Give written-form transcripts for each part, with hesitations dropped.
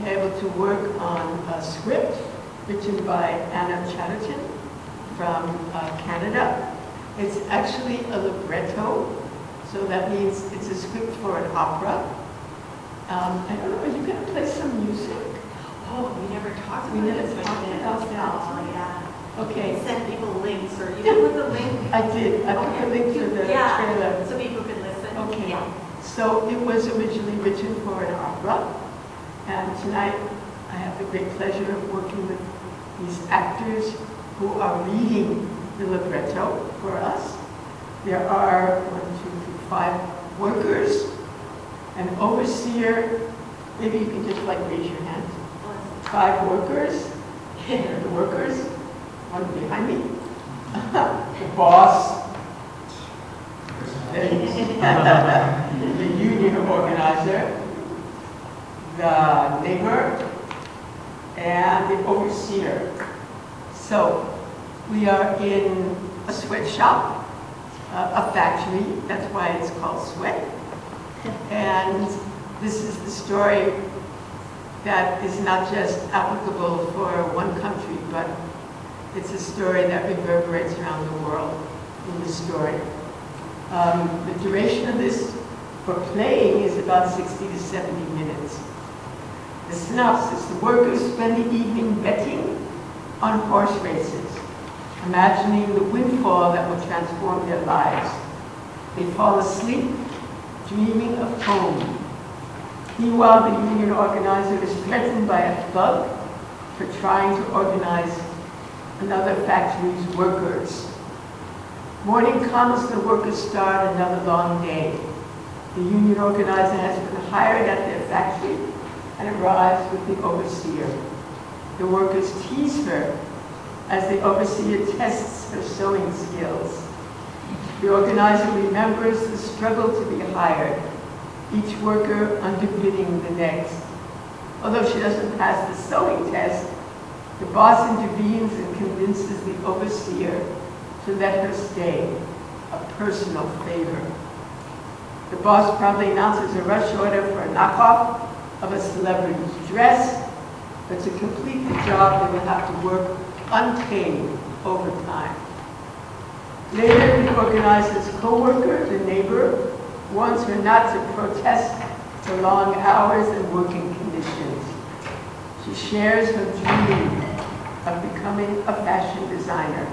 able to work on a script written by Anna Chatterton from Canada. It's actually a libretto, so that means it's a script for an opera. I don't know, are you going to play some music? Oh, we never talked We about never this. talked about that. Oh, yeah. Okay. Send people links, or you can put the link. I did. I put the link to the trailer. So people can listen. Okay. Yeah. So it was originally written for an opera, and tonight I have the great pleasure of working with these actors who are reading the libretto for us. There are 5 workers, an overseer. Maybe you can just like raise your hand. 5 workers. The workers, one behind me. The boss. The union organizer, the neighbor, and the overseer. So we are in a sweatshop, a factory. That's why it's called Sweat. And this is the story that is not just applicable for one country, but it's a story that reverberates around the world in the story. The duration of this for playing is about 60 to 70 minutes. The synopsis: the workers spend the evening betting on horse races, imagining the windfall that will transform their lives. They fall asleep, dreaming of home. Meanwhile, the union organizer is threatened by a thug for trying to organize another factory's workers. Morning comes, the workers start another long day. The union organizer has been hired at their factory and arrives with the overseer. The workers tease her as the overseer tests her sewing skills. The organizer remembers the struggle to be hired, each worker underbidding the next. Although she doesn't pass the sewing test, the boss intervenes and convinces the overseer to let her stay, a personal favor. The boss promptly announces a rush order for a knockoff of a celebrity's dress, but to complete the job they will have to work unpaid overtime. Later, the organizer's co-worker, the neighbor, warns her not to protest the long hours and working conditions. She shares her dream of becoming a fashion designer.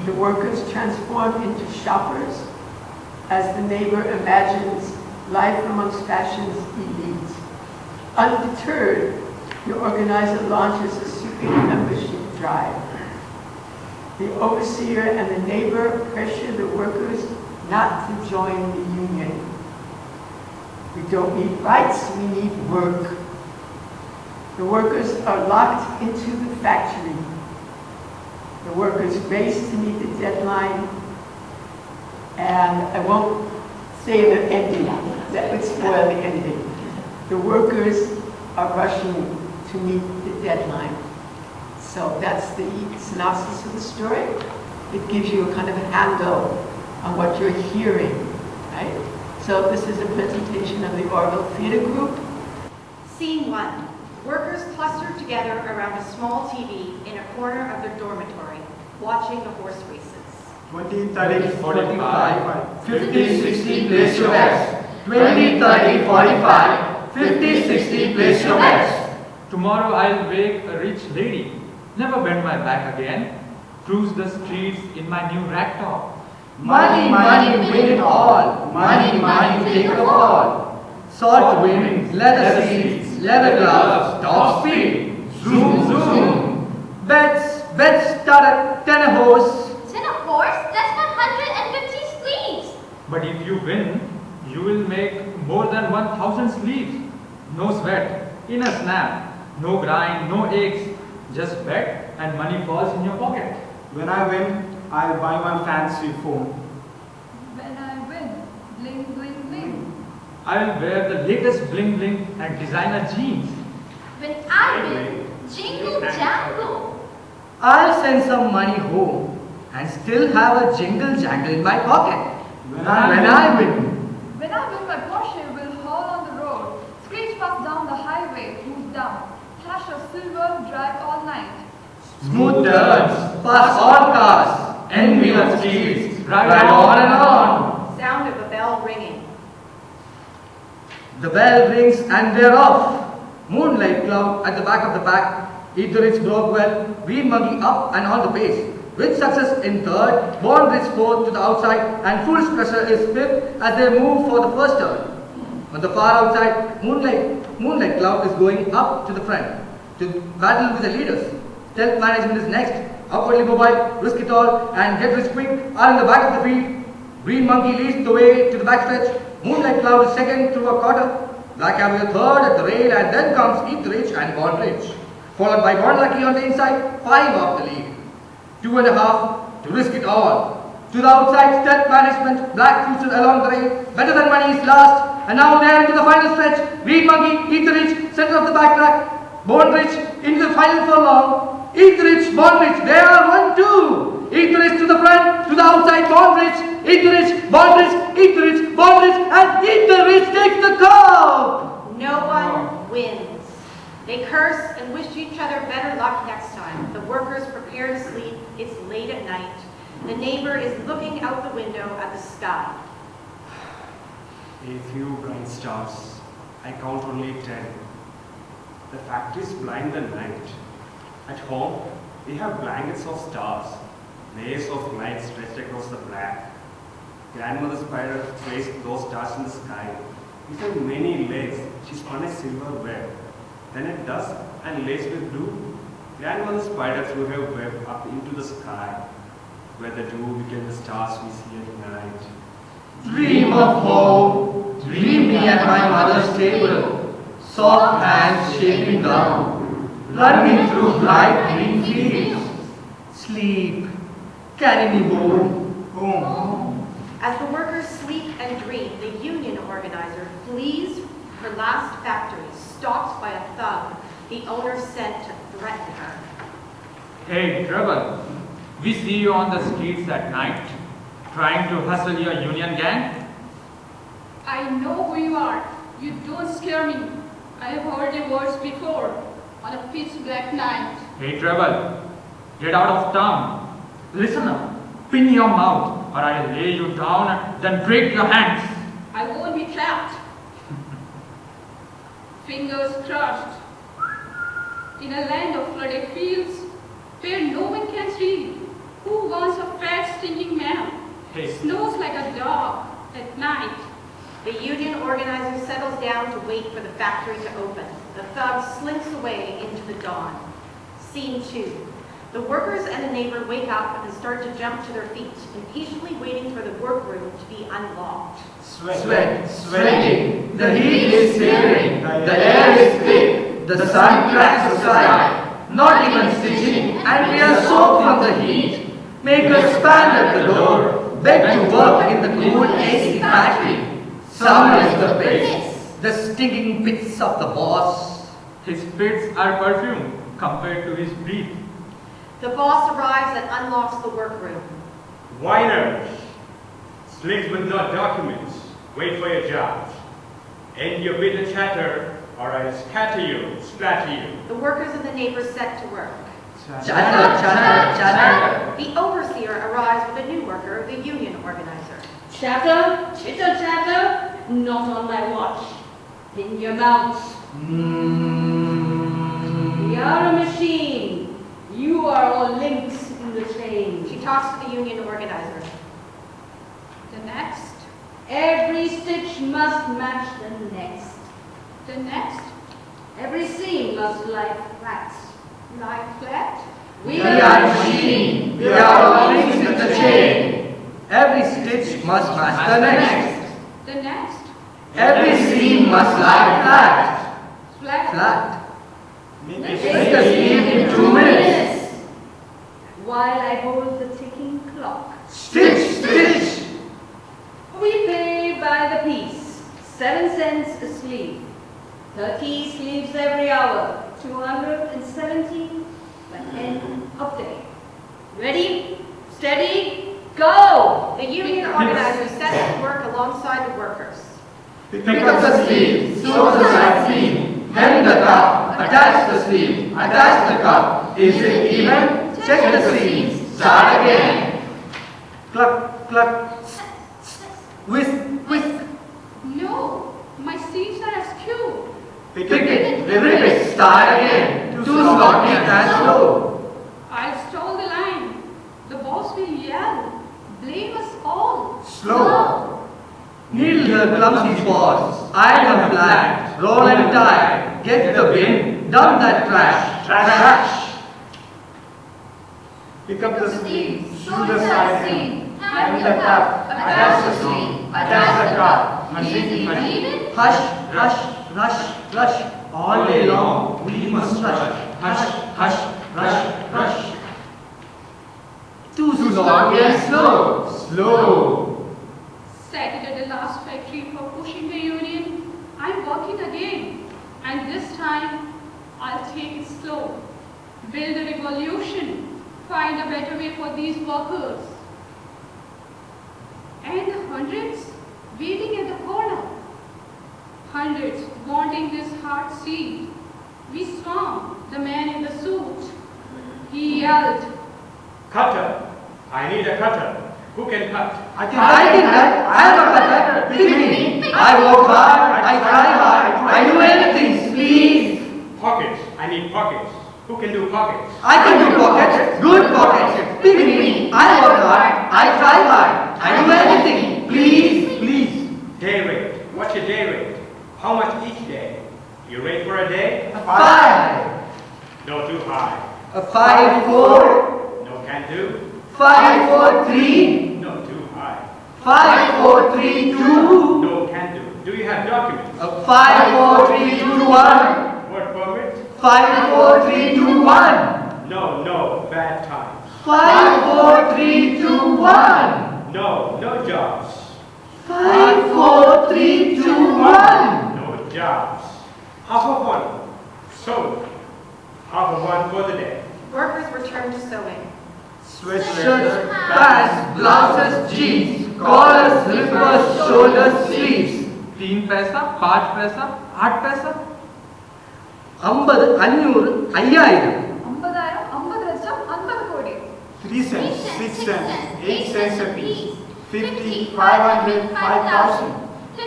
The workers transform into shoppers as the neighbor imagines life amongst fashion's elite. Undeterred, the organizer launches a secret membership drive. The overseer and the neighbor pressure the workers not to join the union. We don't need rights, we need work. The workers are locked into the factory. The workers race to meet the deadline, and I won't say the ending, that would spoil the ending. The workers are rushing to meet the deadline. So that's the synopsis of the story. It gives you a kind of a handle on what you're hearing, right? So this is a presentation of the Auroville Theater Group. Scene 1. Workers clustered together around a small TV in a corner of their dormitory, watching the horse races. 20, 30, 45, 50, 60, place your bets. 20, 30, 45, 50, 60, place your bets. Tomorrow I'll wake a rich lady, never bend my back again, cruise the streets in my new rag top. Money, money, win it all. Money, money, take a fall. Salt wind, leather seats, leather gloves, top speed. Zoom, zoom. Bets, bets start at 10 a horse. 10 a horse? That's 150 sleeves. But if you win, you will make more than 1,000 sleeves. No sweat, in a snap. No grind, no aches. Just bet and money falls in your pocket. When I win, I'll buy one fancy phone. When I win, bling, bling, bling. I will wear the latest bling bling and designer jeans. When I win, jingle jangle. I'll send some money home and still have a jingle jangle in my pocket. When I win. When I win, my Porsche will haul on the road, screech past down the highway, who's down? silver drive all night. Smooth turns, pass all cars, endless streets, ride on and on. Sound of a bell ringing. The bell rings and they're off. Moonlight cloud at the back of the pack. Eat the rich broke well, green monkey up and on the pace. With success in third, Bond rich fourth to the outside, and Fool's pressure is fifth as they move for the first turn. On the far outside, Moonlight cloud is going up to the front to battle with the leaders. Stealth management is next. Upwardly mobile, risk it all, and get rich quick are in the back of the field. Green monkey leads the way to the backstretch. Moonlight cloud is second through a quarter. Black Caviar third at the rail, and then comes Eat the Rich and Bond Rich. Followed by Bond Lucky on the inside, 5 off the lead. 2.5 to risk it all. To the outside, Stealth management, Black Future along the rail. Better Than Money is last, and now they are into the final stretch. Green monkey, Eat the Rich, center of the backtrack. Bond Rich into the final furlong. Eat the Rich, Bond Rich, they are 1-2. Eat the Rich to the front, to the outside, Bond Rich. Eat the Rich, Bond Rich, Eat the Rich, Bond Rich, and Eat the Rich takes the cup. No one wins. They curse and wish each other better luck next time. The workers prepare to sleep. It's late at night. The neighbor is looking out the window at the sky. A few bright stars. I count only 10. The factories blind the night. At home, we have blankets of stars, layers of light stretched across the black. Grandmother spider placed those stars in the sky. With many legs, she spun a silver web. Then a dust and laced with blue. Grandmother spider threw her web up into the sky, where the dew became the stars we see at night. Dream of home, dream me at my mother's table. Soft hands shaping down, run me through bright green fields. Sleep, carry me home. As the workers sleep and dream, the union organizer flees her last factory, stopped by a thug the owner sent to threaten her. Hey, Trouble, we see you on the streets at night, trying to hustle your union gang. I know who you are. You don't scare me. I have heard your words before on a pitch black night. Hey, Trouble, get out of town. Listen up, pin your mouth, or I'll lay you down, then break your hands. I won't be trapped. Fingers crushed. In a land of flooded fields, where no one can see, who wants a fat, stinking man? Hey. Snows like a dog at night. The union organizer settles down to wait for the factory to open. The thug slinks away into the dawn. Scene 2. The workers and the neighbor wake up and start to jump to their feet, impatiently waiting for the workroom to be unlocked. Sweat, sweating, the heat is searing, the air is thick, the sun cracks the sky, not even stitching, and we are soaked from the heat. Make us stand at the door, beg to work in the cool AC factory. Summer is the pits, the stinking pits of the boss. His spits are perfume compared to his breath. The boss arrives and unlocks the workroom. Whiners, slicks with no documents, wait for your jobs. End your bitter chatter, or I'll scatter you, splatter you. The workers and the neighbors set to work. Chatter, chatter, chatter. The overseer arrives with a new worker, the union organizer. Chatter, chitter chatter, not on my watch. In your mouth. We are a machine. You are all links in the chain. She talks to the union organizer. The next, Every stitch must match the next. the next, Every seam must lie flat. lie flat. We are machine, we are all links in the chain. Every stitch must match the next. The next, Every seam must lie flat. flat. Flat. Make Make the seam in 2 minutes. While I hold the ticking clock. Stitch, stitch. We pay by the piece. 7 cents a sleeve. 30 sleeves every hour. 270 by end of day. Ready, steady, go! The union organizer sets to work alongside the workers. Pick up the sleeve, sew the side seam, hem the cuff, Attach the sleeve, attach the cuff. Is it even? Check the seams. Start again. Cluck, cluck. Whisk, whisk. No, my seams are askew. Pick it, rip it. Start again. Too sloppy and slow. I'll stall the line. The boss will yell. Blame us all. Slow. Needle the clumsy spots. Iron and black. Roll and tie. Get the bin. Dump that trash. Trash. Pick up the sleeve, shoot the side seam, hand the cuff, attach the sleeve, attach the cuff. Is it even? Hush, hush, rush, rush. All day long we must rush. Hush, hush, rush, rush. Too slowly and slow. Slow. Sacked at the last factory for pushing the union. I'm working again. And this time, I'll take it slow. Build a revolution. Find a better way for these workers. And the hundreds waiting at the corner. Hundreds wanting this hard seat. We saw the man in the suit. He yelled, Cutter. I need a cutter. Who can cut? I can cut. I am a cutter. Pick me. I work hard. I try hard. I do anything. Please. Pockets. I need pockets. Who can do pockets? I can do pockets. Good pockets. Pick me. I work hard. I try hard. I do anything. Please. Please. Day rate. What's your day rate? How much each day? You rate for a day? 5. No, too high. 5, 4. No, can do. 5, 4, 3. No, too high. 5, 4, 3, 2. No, can do. Do you have documents? 5, 4, 3, 2, 1. Work permit? 5, 4, 3, 2, 1. No, bad times. 5, 4, 3, 2, 1. No jobs. 5, 4, 3, 2, 1. No jobs. Half of one. Sold. Half of one for the day. Workers returned to sewing. Sweatshirts, pants, blouses, jeans, collars, slippers, shoulders, sleeves. 3 पैसा, 5 पैसा, 8 पैसा. 50, 500, 5000. 50,000, 50 லட்சம், 50 கோடி. 3 cents, 6 cents, 8 cents a piece. 50, 500, 5,000.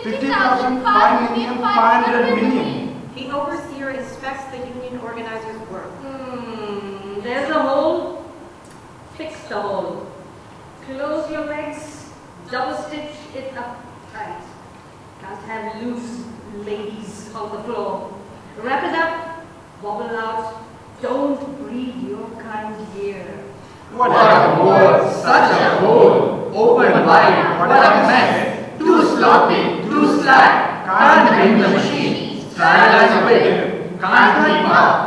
50,000, 5 million, 500 million. The overseer inspects the union organizer's work. There's a hole. Fix the hole. Close your legs. Double stitch it up tight. Can't have loose ladies on the floor. Wrap it up. Wobble out. Don't breathe your kind here. What a word, such a hole. Open wide, what a mess. Too sloppy, too slack. Can't bring the machine. Stylize a bit. Can't keep up.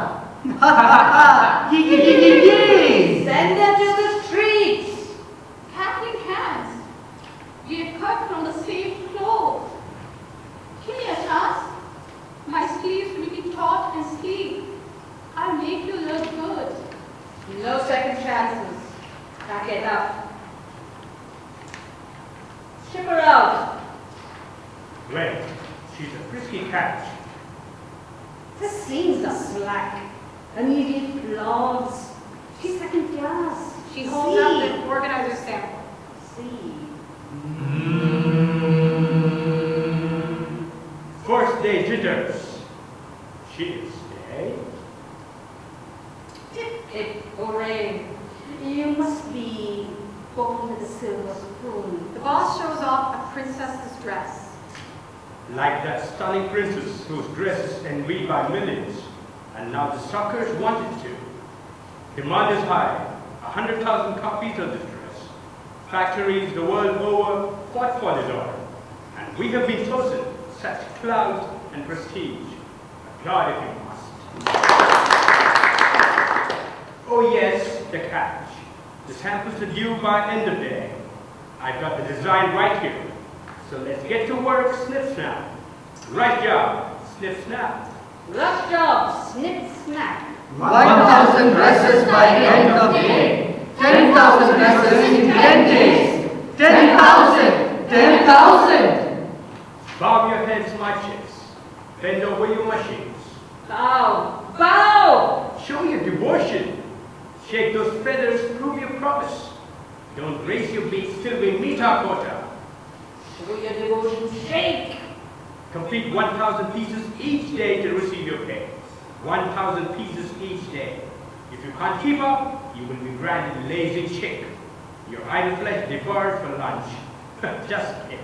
Ha ha ha. Yee. Send them to the streets. Cackling hands. We have cut from the same cloth. Give me a chance. My sleeves will be taut and sleek. I'll make you look good. No second chances. Pack it up. Ship her out. Well, she's a frisky catch. The seams are slack. Immediate flaws. She's second class. She holds up the organizer's sample. See. First day jitters. She'll stay. Tip, hooray. You must be born with a silver spoon. The boss shows off a princess's dress. Like that stunning princess whose dress is envied by millions. And now the suckers want it to. Demand is high. 100,000 copies of this dress. Factories the world over fought for this order. And we have been chosen. Such clout and prestige. Applaud if you must. Oh yes, the catch. The samples are due by end of day. I've got the design right here. So let's get to work, snip snap. Right job, snip snap. Rough job, snip snap. 1,000 dresses by end of day. 10,000 dresses in 10 days. 10,000. 10,000. Bow your heads, my chicks. Bend over your machines. Bow. with devotion. Shake those feathers, prove your promise. Don't raise your beaks till we meet our quota. Show your devotion, shake. Complete 1,000 pieces each day to receive your pay. 1,000 pieces each day. If you can't keep up, you will be branded lazy chick. Your idle flesh devoured for lunch. Just kidding.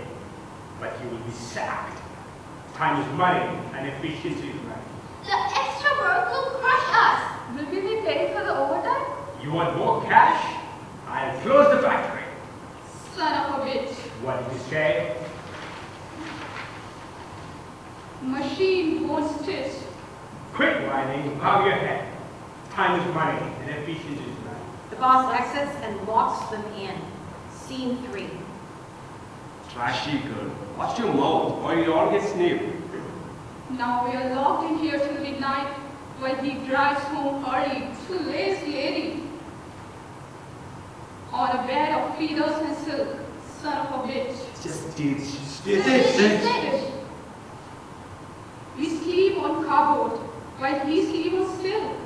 But you will be sacked. Time is money and efficiency is money. The extra work will crush us. Will we be paid for the overtime? You want more cash? I'll close the factory. Son of a bitch. What did you say? Machine won't stitch. Quit whining, bow your head. Time is money and efficiency is money. The boss exits and locks them in. Scene 3. Trashy girl, watch your mouth or you'll all get snipped. Now we are locked in here till midnight while he drives home hurried to lazy lady. On a bed of feathers and silk, son of a bitch. Just stitch. Stitch. We sleep on cardboard while he sleeps on silk.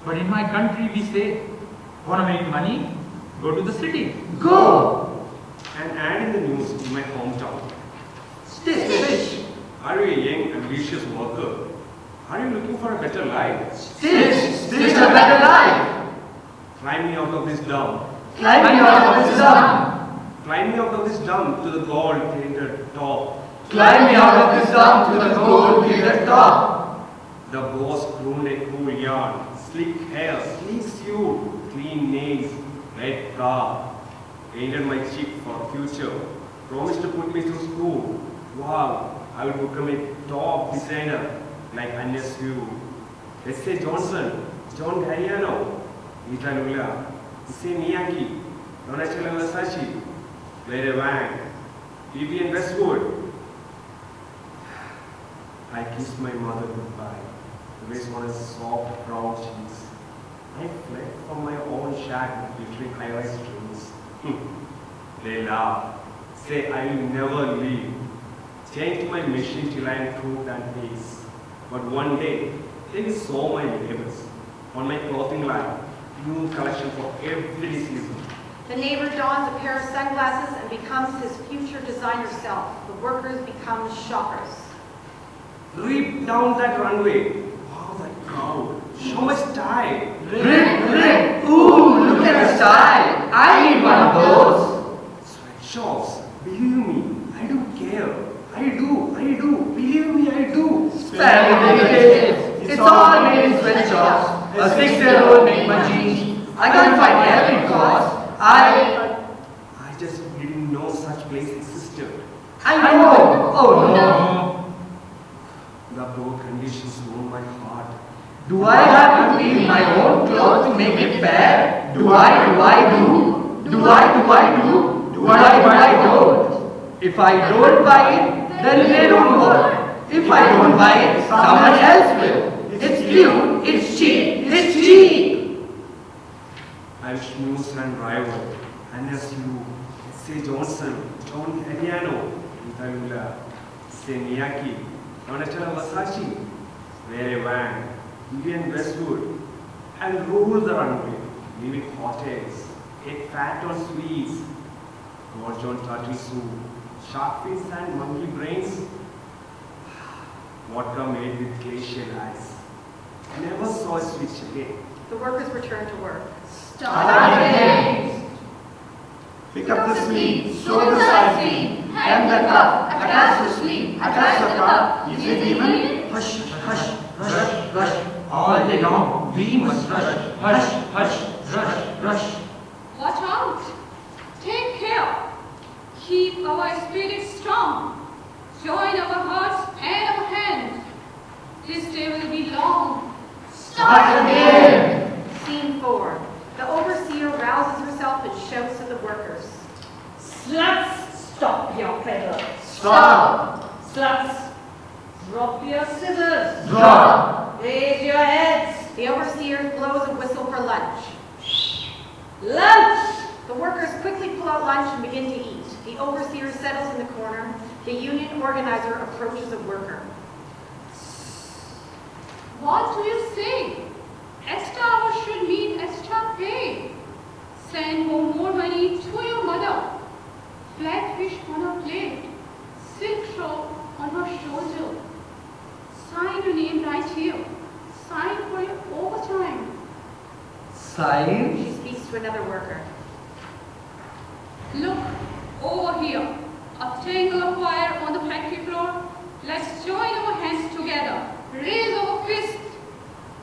But in my country we say, wanna make money? Go to the city. Go! An ad in the news in my hometown. Stitch! Are you a young, ambitious worker? Are you looking for a better life? Stitch a better life! Climb me out of this dump. Climb me out of this dump! Climb me out of this dump to the gold-plated top. Climb me out of this dump to the gold-plated top! The boss crooned a cool yarn. Slick hair, sleek suit, clean nails, red car. Painted my cheek for future. Promised to put me through school. Wow, I will become a top designer like Anna Chatterton. S.A. Johnson, John Galliano, Ita Lula, Issei Miyake, Donatella Versace, Claire Wang, Vivienne Westwood. I kissed my mother goodbye. The waist on his soft brown cheeks. I fled from my own shack with glittering high-rise dreams. They laugh, say I will never leave. Chained to my machine till I am truth and peace. But one day, they will saw my labels on my clothing line. New collection for every season. The neighbor dons a pair of sunglasses and becomes his future designer self. The workers become shoppers. Rip down that runway. Wow, that crowd. Show my style. Rip! Ooh, look at the style! I need one of those! Sweatshops. Believe me, I do care. I do. Believe me, I do. Spare me dedicated. It's all made in sweatshops. A 6-year-old made my jeans. I can't find every cause. I just didn't know such place existed. I know! Oh no! The poor conditions warm my heart. Do I have to weave my own clothes to make it fair? Do I do? Do I don't? If I don't buy it, then they don't work. If I don't buy it, someone else will. It's cute, it's cheap. I'm Schmooze and rival. And as you, S.A. Johnson, John Galliano, Ita Lula, Issei Miyake, Donatella Versace, Claire Wang, Vivienne Westwood, and rule the runway, leaving hotels, get fat on sweets, gorge on turtle soup, shark fins and monkey brains, vodka made with glacial ice. I never saw a switch again. The workers return to work. Start again. Pick up the sleeve, sew the side seam, hem the cuff, attach the sleeve, attach the cuff. Is it even? Rush. All day long, we must rush. Rush. Watch out! Take care! Keep our spirits strong. Join our hearts and our hands. This day will be long. Start again. Scene 4. The overseer rouses herself and shouts at the workers. Sluts, stop your peddle. Stop. Sluts, drop your scissors. Drop. Raise your heads. The overseer blows a whistle for lunch. Lunch! The workers quickly pull out lunch and begin to eat. The overseer settles in the corner. The union organizer approaches a worker. What do you say? Extra hours Sign. She speaks to another worker. Look over here. A tangle of wire on the factory floor. Let's join our hands together. Raise our fists.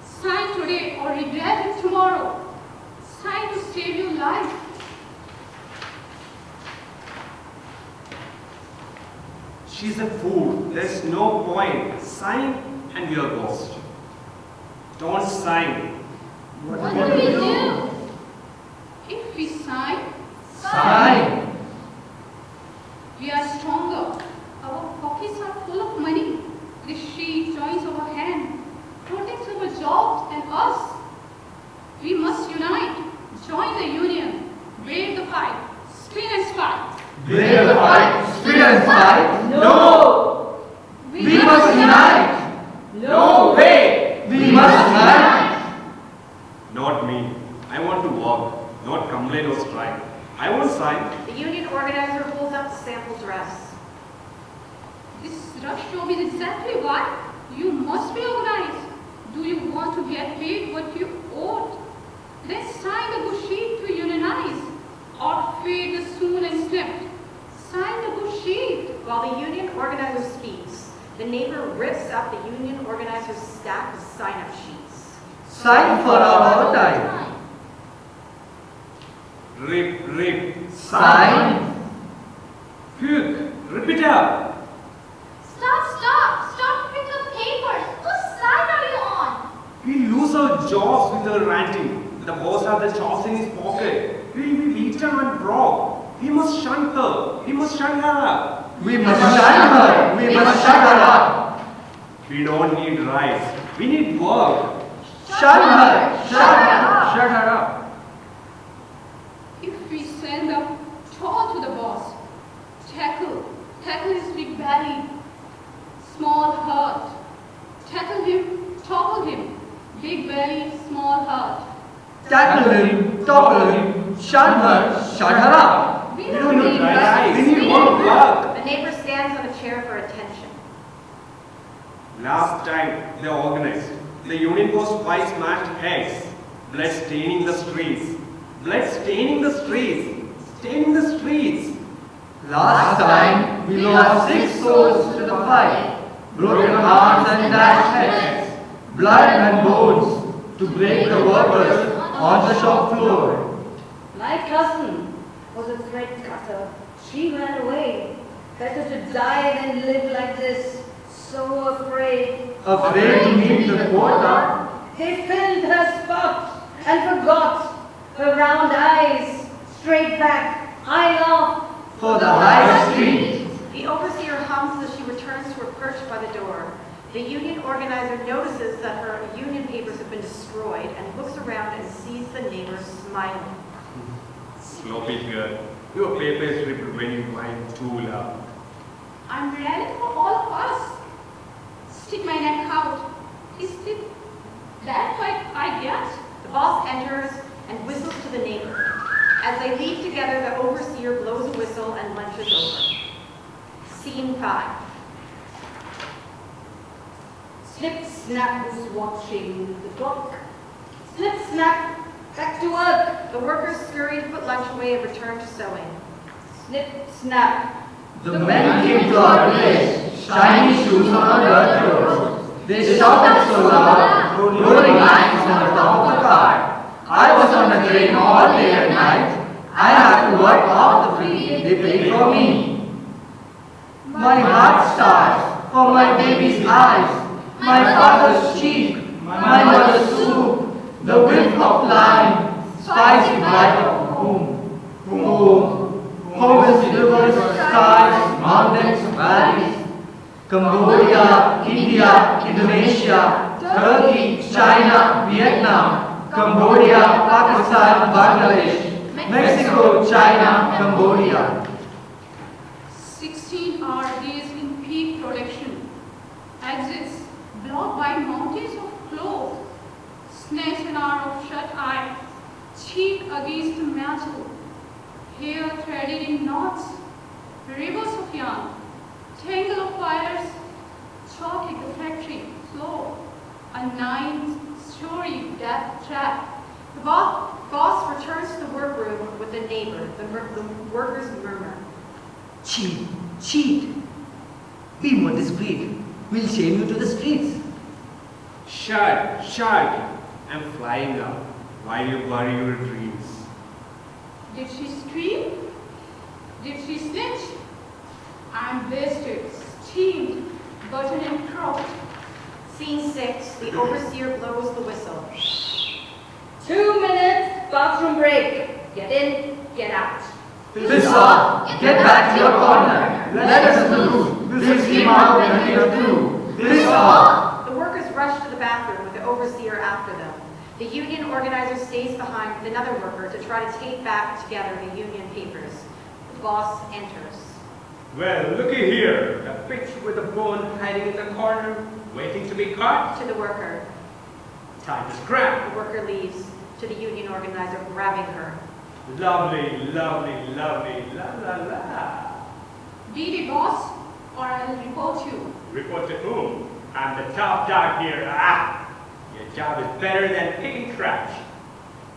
Sign today or regret it tomorrow. Sign to save your life. She's a fool. There's no point. Sign and we are ghost. Don't sign. What do we do? If we sign, Sign. we are stronger. Our pockets are full of money. This sheet joins our hand, protects our jobs and us. We must unite, join the union, brave the fight, spin and spike. Brave the fight. Spin and fight. No. We must unite. No way. We must unite. Not me. I want to work, not complain or strike. I won't sign. The union organizer pulls out the sample dress. This rush job is exactly why you must be organized. Do you want to get paid what you ought? Then sign the good sheet to unionize, or fade the soon and snipped. Sign the good sheet. While the union organizer speaks, the neighbor rips up the union organizer's stack of sign-up sheets. Sign for our time. Rip. Sign. Quick, rip it up. Stop ripping the papers. Whose side are you on? We lose our jobs with our ranting. The boss has the chops in his pocket. We'll be beaten and broke. We must shun her. We must shun her up. We must shun her. We must shut her up. We don't need rice. We need work. Shut her. Shut her. Shut her up. If we send up tall to the boss, tackle his big belly, small heart. Tackle him, topple him, big belly, small heart. Tackle him. Topple him. Shut her. Shut her up. We We don't need rice. We need work. The neighbor stands on a chair for attention. Last time they organized, the union was twice smashed heads. Blood staining the streets. Blood staining the streets. Staining the streets. Last time we lost 6 souls to the fight. Broken hearts and dashed heads. Blood and bones to break the workers on the shop floor. My cousin was a thread cutter. She ran away. Better to die than live like this. So afraid. Afraid to meet the quota. They filled her spot and forgot her round eyes. Straight back, high laugh. For the high street. The overseer hums as she returns to her perch by the door. The union organizer notices that her union papers have been destroyed and looks around and sees the neighbor smiling. Sloppy girl. Your paper is ripped when you climb too loud. I'm ready for all of us. Stick my neck out. Is it that fight I get? The boss enters and whistles to the neighbor. As they leave together, the overseer blows a whistle and lunches over. Scene 5. Snip, snap was watching the clock. Snip, snap, back to work. The workers scurry to put lunch away and return to sewing. Snip, snap. The men came to our place, shiny shoes on our dirt roads. They shouted so loud, rolling lines on the top of the car. I was on the train all day and night. I had to work off the fee they paid for me. My heart starts for my baby's eyes, my father's cheek, my mother's soup, the whiff of lime, spicy bright of home. Home is rivers, skies, mountains, valleys. Cambodia, India, Indonesia, Turkey, China, Vietnam, Cambodia, Pakistan, Bangladesh, Mexico, China, Cambodia. 16-hour days in peak production. Exits blocked by mountains of clothes. Snatch an hour of shut eye. Cheek against the mantle. Hair threaded in knots. Rivers of yarn. Tangle of wires. Chalk at the factory floor. A 9-story death trap. The boss returns to the workroom with the neighbor. The workers murmur. Cheat, cheat. Be more discreet. We'll chain you to the streets. Shut, shut. I'm flying up while you bury your dreams. Did she scream? Did she snitch? I'm blistered, steamed, buttered and cropped. Scene 6, the overseer blows the whistle. 2 minutes, bathroom break. Get in, get out. Piss off. Get back to your corner. Let us through. This came out when we are through. Piss off. The workers rush to the bathroom with the overseer after them. The union organizer stays behind with another worker to try to tape back together the union papers. The boss enters. Well, looky here. A bitch with a bone hiding in the corner, waiting to be caught. To the worker. Time to scrap. The worker leaves. To the union organizer, grabbing her. Lovely, lovely, lovely, la la la. Beat it, boss, or I'll report you. Report to whom? I'm the top dog here. Ah! Your job is better than picking trash,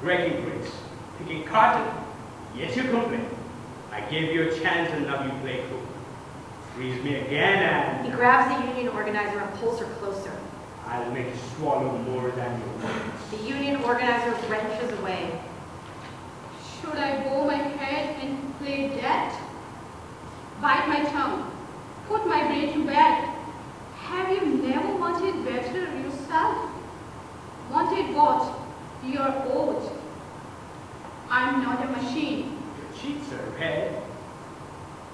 breaking bricks, picking cotton. Yet you complain. I gave you a chance and now you play cool. Freeze me again and... He grabs the union organizer and pulls her closer. I'll make you swallow more than your words. The union organizer wrenches away. Should I bow my head and play dead? Bite my tongue, put my brain to bed. Have you never wanted better yourself? Wanted what? Your oath. I'm not a machine. Your cheeks are red.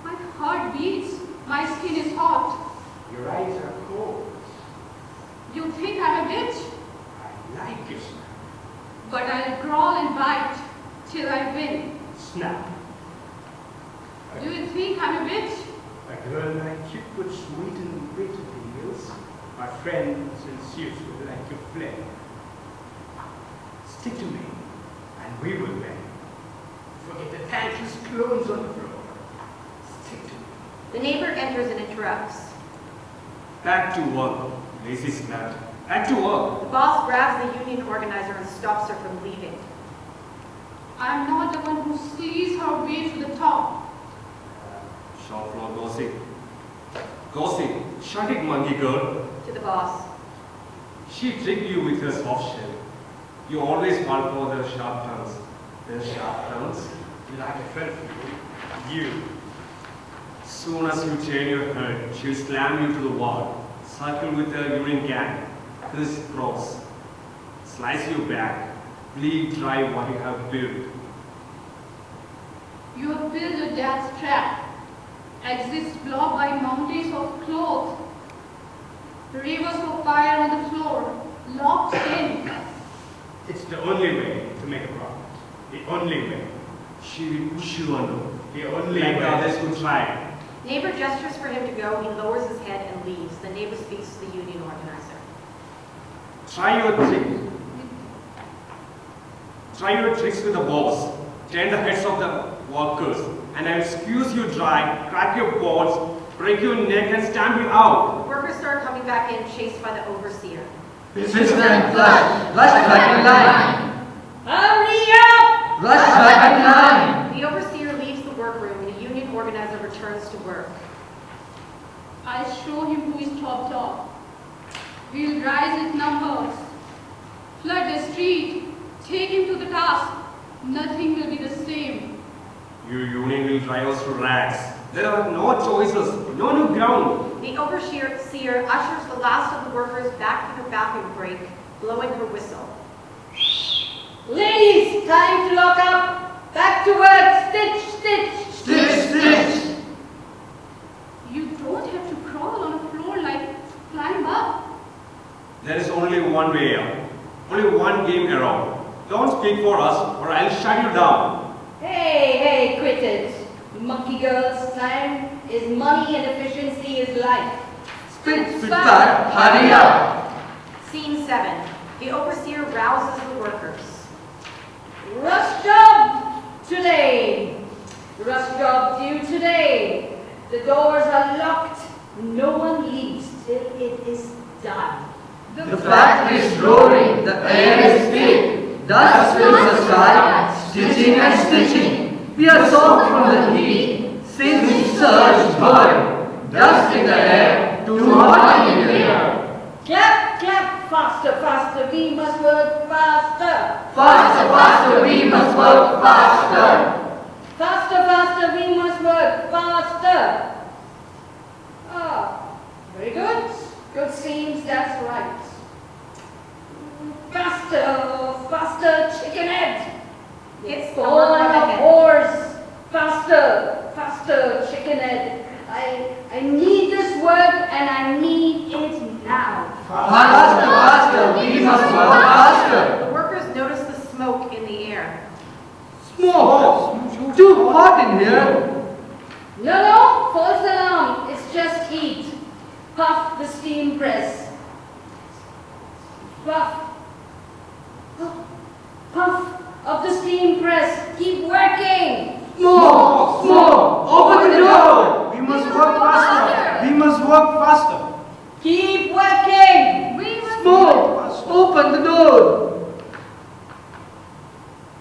My heart beats. My skin is hot. Your eyes are cold. You think I'm a bitch? I like you, But I'll crawl and bite till I win. Snap. Do you think I'm a bitch? A girl like you could sweeten bitter deals. My friends and suits would like to flame. Stick to me, and we will win. Forget the thankless clones on the floor. Stick to me. The neighbor enters and interrupts. Back to work, lazy slut. Back to work. The boss grabs the union organizer and stops her from leaving. I'm not the one who sees her way to the top. Shop floor gossip. Gossip. Shut it, monkey girl. To the boss. She tricked you with her soft shell. You always fall for the sharp tongues. The sharp tongues? Like I felt for you. Soon as you turn your head, she'll slam you to the wall, circle with a urine can, criss-cross, slice you back, bleed dry what you have built. You have built a death trap. Exits blocked by mountains of cloth. Rivers of fire on the floor, locked in. It's the only way to make a profit. The only way. She will push you under. The only Like the way. others would try. Neighbor gestures for him to go. He lowers his head and leaves. The neighbor speaks to the union organizer. Try your tricks with the boss. Turn the heads of the workers, and I'll squeeze you dry, crack your bones, break your neck, and stamp you out. The workers start coming back in, chased by the overseer. Fist and flush. Rush back in line. Hurry up! Rush back in line. The overseer leaves the workroom. The union organizer returns to work. I'll show him who is top. We'll rise his numbers, flood the street, take him to the task. Nothing will be the same. Your union will drive us to rags. There are no choices, no new ground. The overseer ushers the last of the workers back to the bathroom break, blowing her whistle. Ladies, time to lock up. Back to work. Stitch, stitch. Stitch, stitch. You don't have to crawl on a floor like climb up. There is only one way out. Only one game around. Don't speak for us, or I'll shut you down. Hey, quit it. Monkey girls, time is money and efficiency is life. Spit back. Hurry up. Scene 7. The overseer rouses the workers. Rush job today. Rush job due today. The doors are locked. No one leaves till it is done. The factory is roaring. The air is thick. Dust fills the sky, stitching and stitching. We are soft from the heat, since surge burn. Dust in the air, too hot in here. Clap, clap, faster, faster, we must work faster. Faster, faster, we must work faster. Faster, faster, we must work faster. Ah, very good. Good seems, that's right. Faster, faster, chicken head. It's Full our like a head. horse. Faster, faster, chicken head. I need this work and I need it now. Faster, faster, we must work faster. The workers notice the smoke in the air. Smoke! Too hot in here. No, false alarm. It's just heat. Puff the steam press. Puff. Puff. Puff of the steam press. Keep working. Smoke! Smoke! Open the door! We must work faster. We must work faster. Keep working. Smoke! Open the door!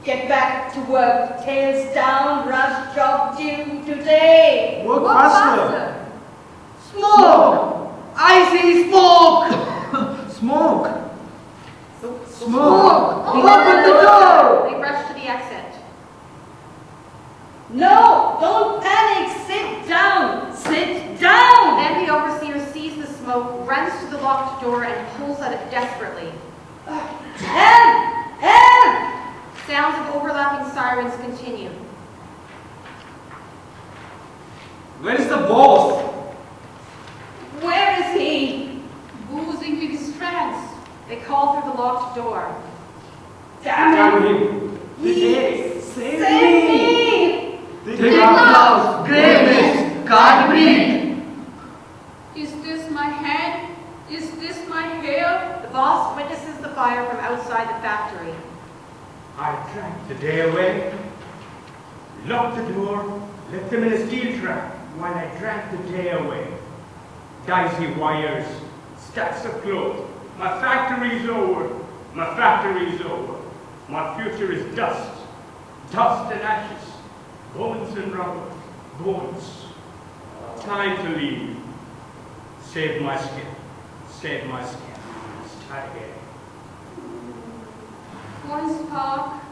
Get back to work. Tails down. Rush job due today. Work faster. Smoke! I see smoke! Smoke. Smoke! Open the door! They rush to the exit. No, don't panic. Sit down. Sit down. Then the overseer sees the smoke, runs to the locked door, and pulls at it desperately. Help! Help! Sounds of overlapping sirens continue. Where is the boss? Where is he? Boozing with his friends. They call through the locked door. Damn it. him. Please save me. Thick clouds, grey mist, can't breathe. Is this my hand? Is this my hair? The boss witnesses the fire from outside the factory. I drank the day away, locked the door, left them in a steel trap while I drank the day away. Dicey wires, stacks of clothes. My factory's over. My factory's over. My future is dust. Dust and ashes. Bones and rubber. Bones. Time to leave. Save my skin. Save my skin. Start again. One spark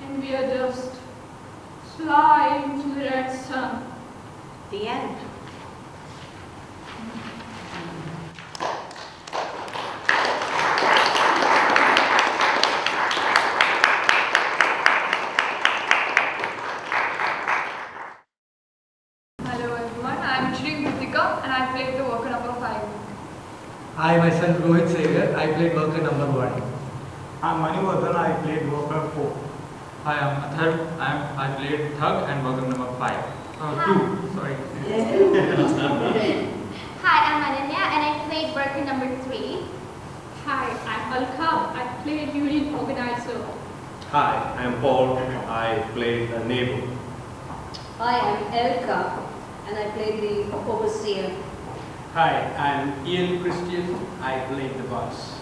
and we are dust. Fly into the red sun. The end. Hello everyone, I am Shri Kritika and I played the worker number 5. I myself Rohit Sagar, I played worker number 1. I'm Manivardhan, I played worker 4. Hi, I'm Athar. I played Thug and worker number 5. 2, sorry. Hi, I'm Ananya and I played worker number 3. Hi, I'm Alka. I played union organizer. Hi, I'm Paul. I played a neighbor. Hi, I'm Elka and I played the overseer. Hi, I'm Ian Christian. I played the boss.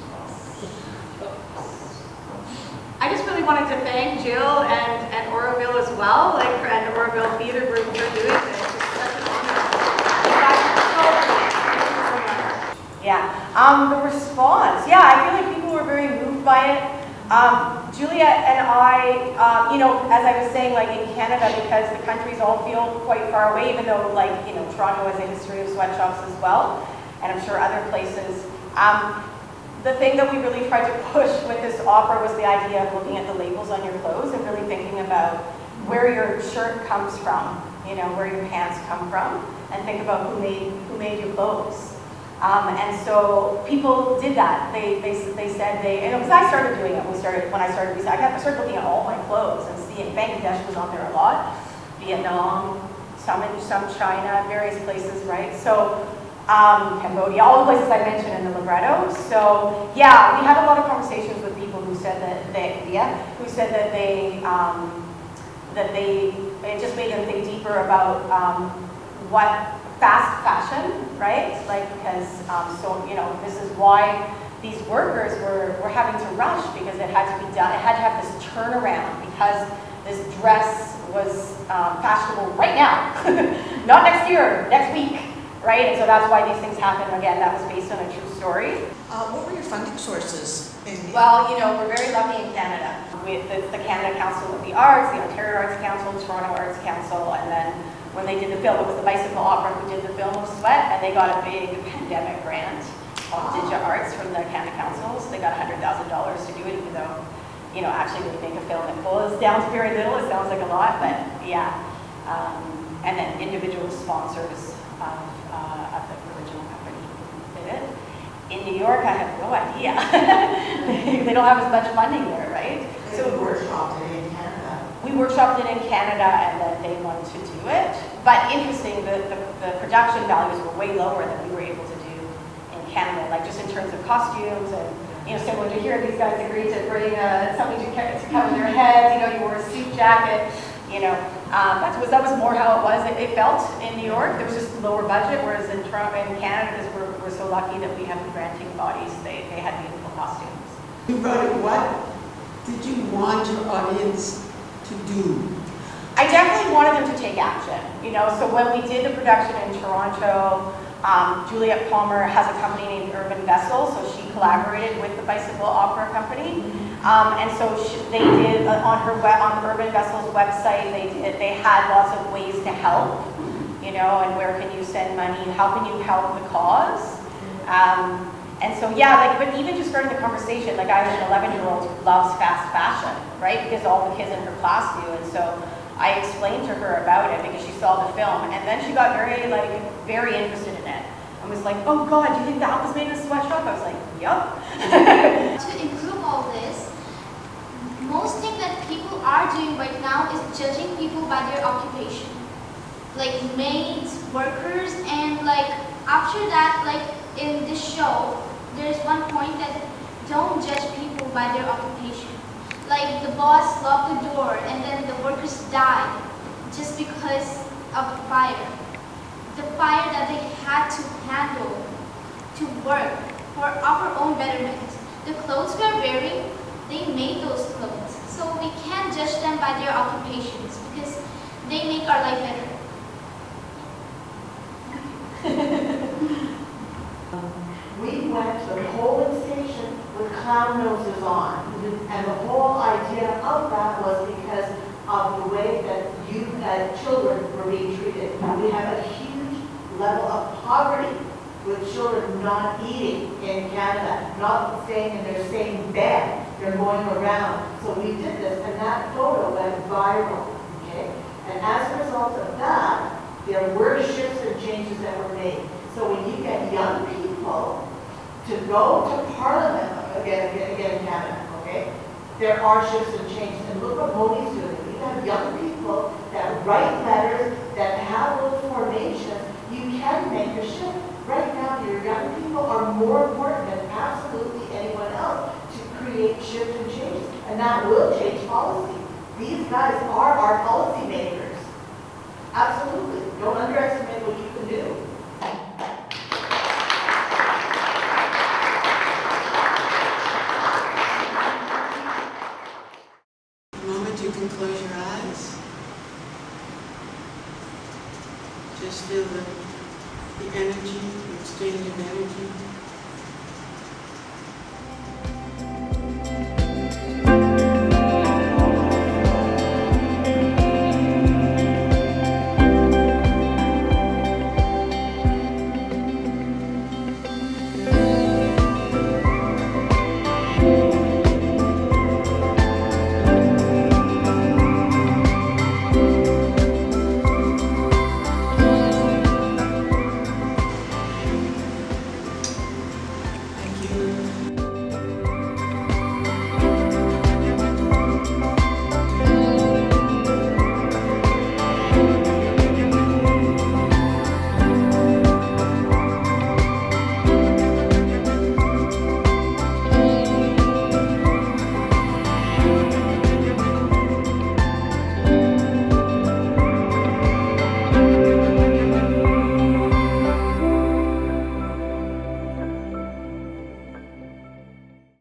I just really wanted to thank Jill and Auroville as well, and Auroville Theatre Group for doing this. It's just such an honor. You guys are so great. Thank you so much. Yeah, the response. Yeah, I feel like people were very moved by it. Julia and I, as I was saying, like in Canada, because the countries all feel quite far away, even though, Toronto has a history of sweatshops as well, and I'm sure other places. The thing that we really tried to push with this opera was the idea of looking at the labels on your clothes and really thinking about where your shirt comes from, where your pants come from, and think about who made your clothes. And so people did that. They said because I started doing it. When I started looking at all my clothes and seeing Bangladesh was on there a lot, Vietnam, some China, various places, right? So. Cambodia, all the places I mentioned in the libretto. So yeah, we had a lot of conversations with people who said that it just made them think deeper about what fast fashion, right? Because this is why these workers were having to rush because it had to be done. It had to have this turnaround because this dress was fashionable right now, not next year, next week, right? And so that's why these things happen. Again, that was based on a true story. What were your funding sources? Well, you know, we're very lucky in Canada. With the Canada Council of the Arts, the Ontario Arts Council, Toronto Arts Council, and then when they did the film, it was the Bicycle Opera who did the film of Sweat, and they got a big pandemic grant called Digi Arts from the Canada Council. So they got $100,000 to do it, even though, you know, actually when you make a film, it goes down to very little. It sounds like a lot, but yeah. And then individual sponsors of the original company did it. In New York, I have no idea. They don't have as much funding there, right? So we workshopped it in Canada. We workshopped it in Canada, and then they wanted to do it. But interesting, the production values were way lower than we were able to do in Canada, like just in terms of costumes and, you know, similar to here, these guys agreed to bring something to cover their heads, you know, you wore a suit jacket, you know. That was more how it was. It felt in New York. There was just lower budget, whereas in Toronto and Canada, because we're so lucky that we have the granting bodies, they had beautiful costumes. You wrote it, what did you want your audience to do? I definitely wanted them to take action, you know, so when we did the production in Toronto, Juliette Palmer has a company named Urban Vessel, so she collaborated with the Bicycle Opera Company. And so they did, on Urban Vessel's website, they had lots of ways to help, you know, and where can you send money, how can you help the cause? And so, yeah, like, but even just starting the conversation, like I have an 11-year-old who loves fast fashion, right? Because all the kids in her class do, and so I explained to her about it because she saw the film, and then she got very interested in it. I was like, oh God, do you think that was made in a sweatshop? I was like, yup. To improve all this, most thing that people are doing right now is judging people by their occupation. Like maids, workers, and like after that, like in this show, there's one point that don't judge people by their occupation. Like the boss locked the door and then the workers died just because of the fire. The fire that they had to handle to work for our own betterment. The clothes we're wearing, they made those clothes. So we can't judge them by their occupations because they make our life better. We went to the polling station with clown noses on. And the whole idea of that was because of the way that children were being treated. We have a huge level of poverty with children not eating in Canada, not staying in their same bed. They're going around. So we did this, and that photo went viral. Okay? And as a result of that, there were shifts and changes that were made. So when you get young people to go to Parliament, again in Canada, okay, there are shifts and changes. And look what Moni's doing. We have young people that write letters, that have those formations. You can make a shift. Right now, your young people are more important than absolutely anyone else to create shifts and changes. And that will change policy. These guys are our policy makers. Absolutely. Don't underestimate what you can do. The moment you can close your eyes, just feel the energy, the exchange of energy. Thank you.